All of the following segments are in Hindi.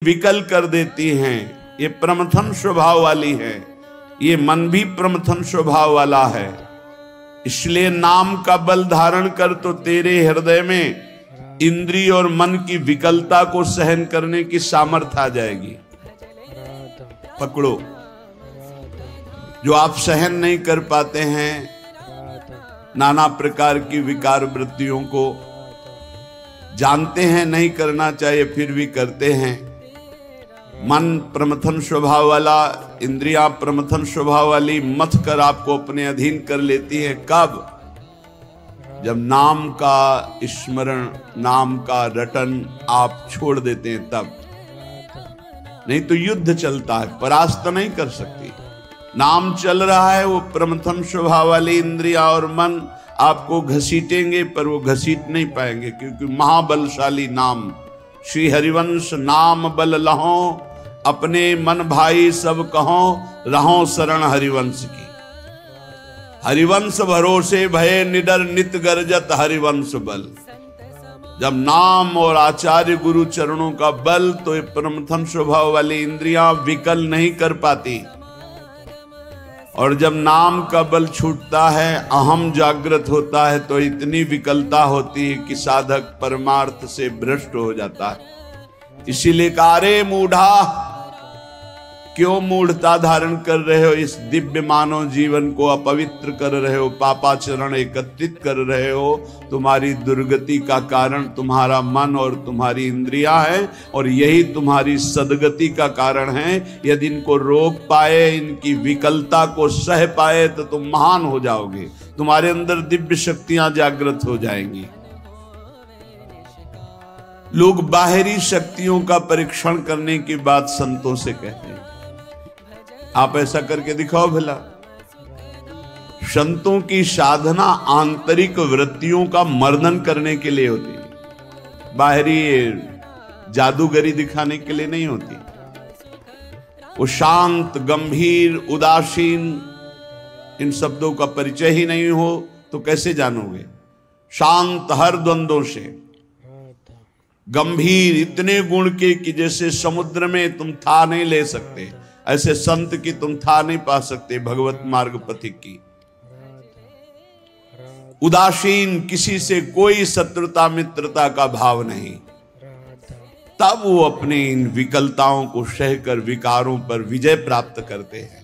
विकल कर देती हैं। ये प्रमथन स्वभाव वाली है, ये मन भी प्रमथन स्वभाव वाला है। इसलिए नाम का बल धारण कर तो तेरे हृदय में इंद्रिय और मन की विकलता को सहन करने की सामर्थ्य आ जाएगी। पकड़ो, जो आप सहन नहीं कर पाते हैं नाना प्रकार की विकार वृत्तियों को, जानते हैं नहीं करना चाहिए फिर भी करते हैं। मन प्रमथन स्वभाव वाला, इंद्रियां प्रमथन स्वभाव वाली मथ कर आपको अपने अधीन कर लेती है। कब? जब नाम का स्मरण, नाम का रटन आप छोड़ देते हैं तब। नहीं तो युद्ध चलता है, परास्त नहीं कर सकती। नाम चल रहा है, वो प्रमथन स्वभाव वाली इंद्रिया और मन आपको घसीटेंगे, पर वो घसीट नहीं पाएंगे, क्योंकि महाबलशाली नाम। श्री हरिवंश नाम बल लहो, अपने मन भाई सब कहो, रहो शरण हरिवंश की। हरिवंश भरोसे भय निडर नित गर्जत हरिवंश बल। जब नाम और आचार्य गुरु चरणों का बल, तो ये प्रमथन स्वभाव वाली इंद्रियां विकल नहीं कर पाती। और जब नाम का बल छूटता है, अहम जागृत होता है, तो इतनी विकलता होती है कि साधक परमार्थ से भ्रष्ट हो जाता है। इसीलिए कारे मूढ़ा, क्यों मूढ़ता धारण कर रहे हो? इस दिव्य मानव जीवन को अपवित्र कर रहे हो, पापाचरण एकत्रित कर रहे हो। तुम्हारी दुर्गति का कारण तुम्हारा मन और तुम्हारी इंद्रियां हैं, और यही तुम्हारी सदगति का कारण है। यदि इनको रोक पाए, इनकी विकलता को सह पाए, तो तुम महान हो जाओगे, तुम्हारे अंदर दिव्य शक्तियां जागृत हो जाएंगी। लोग बाहरी शक्तियों का परीक्षण करने की बात संतों से कहते हैं। आप ऐसा करके दिखाओ भला। संतों की साधना आंतरिक वृत्तियों का मर्दन करने के लिए होती है, बाहरी जादूगरी दिखाने के लिए नहीं होती। वो शांत, गंभीर, उदासीन, इन शब्दों का परिचय ही नहीं हो तो कैसे जानोगे? शांत हर द्वंद्वों से, गंभीर इतने गुण के कि जैसे समुद्र में तुम था नहीं ले सकते, ऐसे संत की तुम था नहीं पा सकते, भगवत मार्ग पथिक की। उदासीन, किसी से कोई शत्रुता मित्रता का भाव नहीं। तब वो अपनी इन विकलताओं को सहकर विकारों पर विजय प्राप्त करते हैं।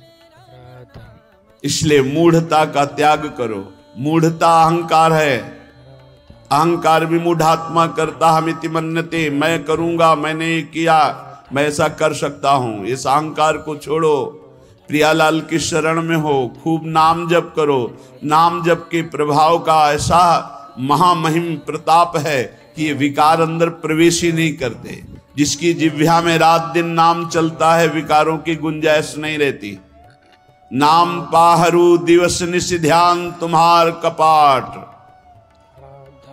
इसलिए मूढ़ता का त्याग करो। मूढ़ता अहंकार है। अहंकार विमूढ़ात्मा करता हमिति मन्यते, मैं करूंगा, मैंने ये किया, मैं ऐसा कर सकता हूं। इस अहंकार को छोड़ो, प्रियालाल की शरण में हो, खूब नाम जप करो। नाम जप के प्रभाव का ऐसा महामहिम प्रताप है कि ये विकार अंदर प्रवेश ही नहीं करते। जिसकी जिह्वा में रात दिन नाम चलता है, विकारों की गुंजाइश नहीं रहती। नाम पाहरू दिवस निश ध्यान तुम्हार कपाट,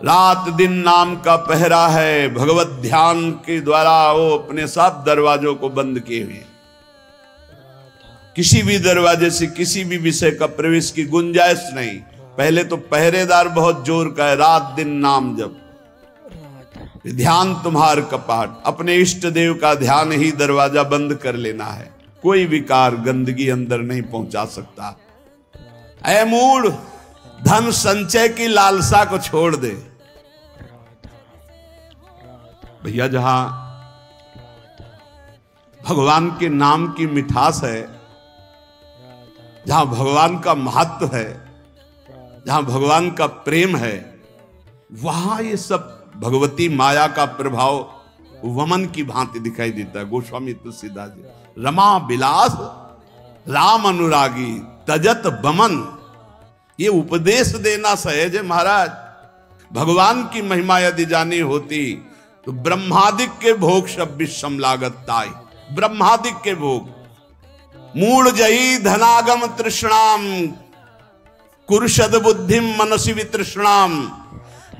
रात दिन नाम का पहरा है। भगवत ध्यान के द्वारा वो अपने सब दरवाजों को बंद किए हुए, किसी भी दरवाजे से किसी भी विषय का प्रवेश की गुंजाइश नहीं। पहले तो पहरेदार बहुत जोर का है, रात दिन नाम जप, ध्यान तुम्हार कपाट। अपने इष्ट देव का ध्यान ही दरवाजा बंद कर लेना है। कोई विकार, गंदगी अंदर नहीं पहुंचा सकता। ऐ मूढ़, धन संचय की लालसा को छोड़ दे। भैया, जहां भगवान के नाम की मिठास है, जहां भगवान का महत्व है, जहां भगवान का प्रेम है, वहां ये सब भगवती माया का प्रभाव वमन की भांति दिखाई देता है। गोस्वामी तुलसीदास जी, रमा बिलास राम अनुरागी तजत बमन, ये उपदेश देना सहज है महाराज। भगवान की महिमा यदि जानी होती तो ब्रह्मादिक के भोग सब विषम लागत ताई। ब्रह्मादिक के भोग, मूढ़ जही धनागम तृष्णाम, कुरुषद बुद्धिम मनसी वितृष्णाम।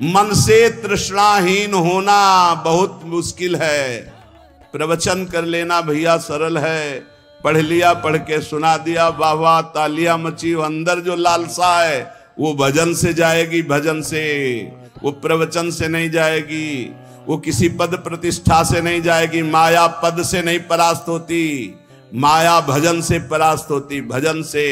मन से तृष्णाहीन होना बहुत मुश्किल है। प्रवचन कर लेना भैया सरल है, पढ़ लिया, पढ़ के सुना दिया, वाह वाह तालियां मची। अंदर जो लालसा है वो भजन से जाएगी, भजन से, वो प्रवचन से नहीं जाएगी। वो किसी पद प्रतिष्ठा से नहीं जाएगी, माया पद से नहीं परास्त होती, माया भजन से परास्त होती, भजन से।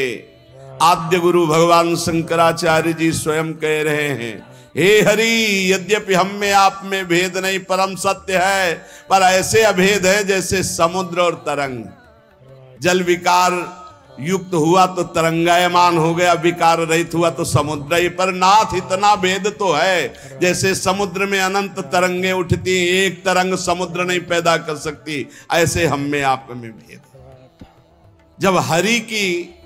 आद्य गुरु भगवान शंकराचार्य जी स्वयं कह रहे हैं, हे हरि यद्यपि हम में आप में भेद नहीं परम सत्य है, पर ऐसे अभेद है जैसे समुद्र और तरंग। जल विकार युक्त हुआ तो तरंगायमान हो गया, विकार रहित हुआ तो समुद्र ही। पर नाथ इतना भेद तो है, जैसे समुद्र में अनंत तरंगे उठती, एक तरंग समुद्र नहीं पैदा कर सकती, ऐसे हम में आप में भेद। जब हरि की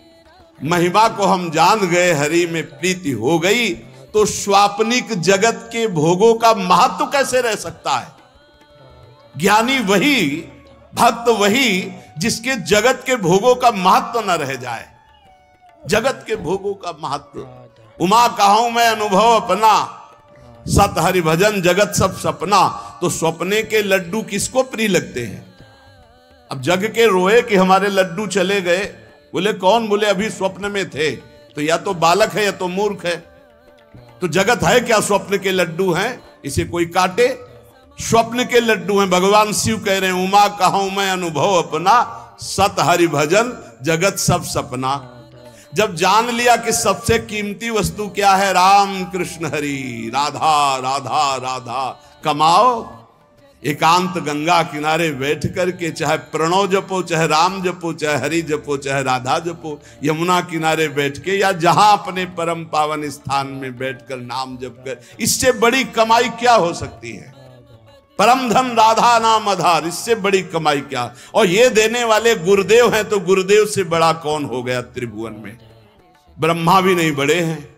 महिमा को हम जान गए, हरि में प्रीति हो गई, तो स्वाप्निक जगत के भोगों का महत्व कैसे रह सकता है। ज्ञानी वही, भक्त वही जिसके जगत के भोगों का महत्व न रह जाए। जगत के भोगों का महत्व। उमा कहूं मैं अनुभव अपना, सत हरि भजन जगत सब सपना। तो स्वप्ने के लड्डू किसको प्रिय लगते हैं। अब जग के रोए कि हमारे लड्डू चले गए, बोले कौन, बोले अभी स्वप्न में थे। तो या तो बालक है या तो मूर्ख है। तो जगत है क्या, स्वप्न के लड्डू हैं, इसे कोई काटे। स्वप्न के लड्डू हैं। भगवान शिव कह रहे हैं, उमा कहूं मैं अनुभव अपना, सत हरि भजन जगत सब सपना। जब जान लिया कि सबसे कीमती वस्तु क्या है, राम कृष्ण हरि, राधा राधा राधा, कमाओ एकांत गंगा किनारे बैठ करके, चाहे प्रणव जपो, चाहे राम जपो, चाहे हरि जपो, चाहे राधा जपो, यमुना किनारे बैठ के या जहां अपने परम पावन स्थान में बैठकर नाम जप कर, इससे बड़ी कमाई क्या हो सकती है। परम धन राधा नाम आधार, इससे बड़ी कमाई क्या। और ये देने वाले गुरुदेव हैं, तो गुरुदेव से बड़ा कौन हो गया त्रिभुवन में। ब्रह्मा भी नहीं बड़े हैं।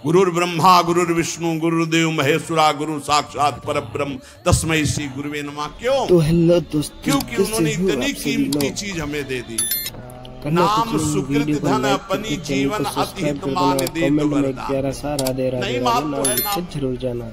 गुरुर ब्रह्मा गुरुर विष्णु गुरुदेव महेश्वरा, गुरु साक्षात परब्रह्म तस्मै श्री गुरुवे नमः। क्यों? तो हेलो दोस्तों, क्योंकि उन्होंने इतनी कीमती चीज हमें दे दी। नाम सुकृत धन अपनी जीवन अति हित मान दे। नहीं मानते हैं, जरूर जाना।